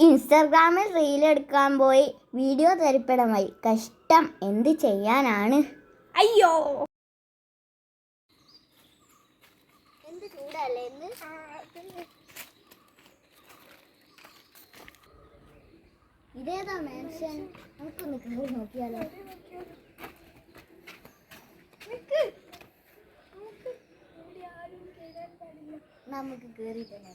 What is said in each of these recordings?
ഇൻസ്റ്റാഗ്രാമിൽ റീലെടുക്കാൻ പോയി വീഡിയോ തരിപ്പണമായി. കഷ്ടം, എന്ത് ചെയ്യാനാണ്. അയ്യോ, എന്ത് ചൂടല്ലേ എന്ന്. ഇതേതാ മാൻഷൻ? നമുക്കൊന്ന് കയറി നോക്കിയാലോ. നമുക്ക് കയറി തന്നെ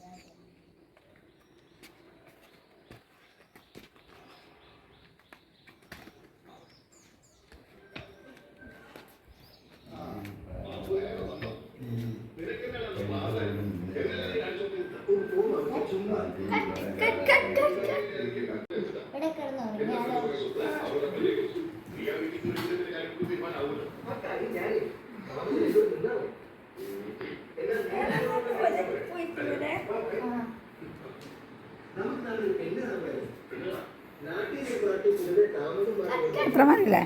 എത്ര മണിയല്ലേ?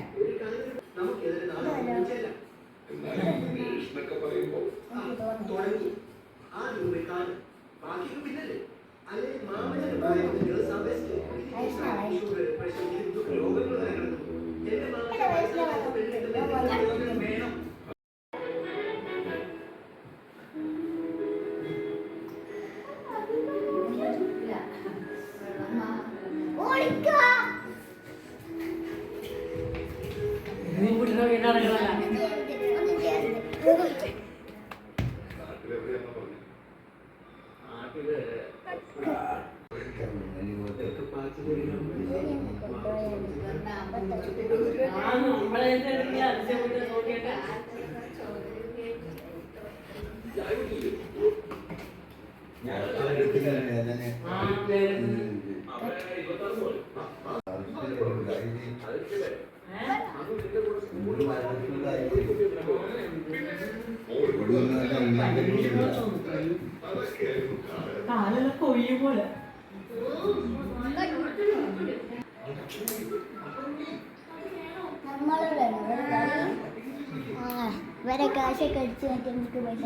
ഇവരെ കാശൊക്കെ അടിച്ച് മാറ്റി നമുക്ക് പൈസ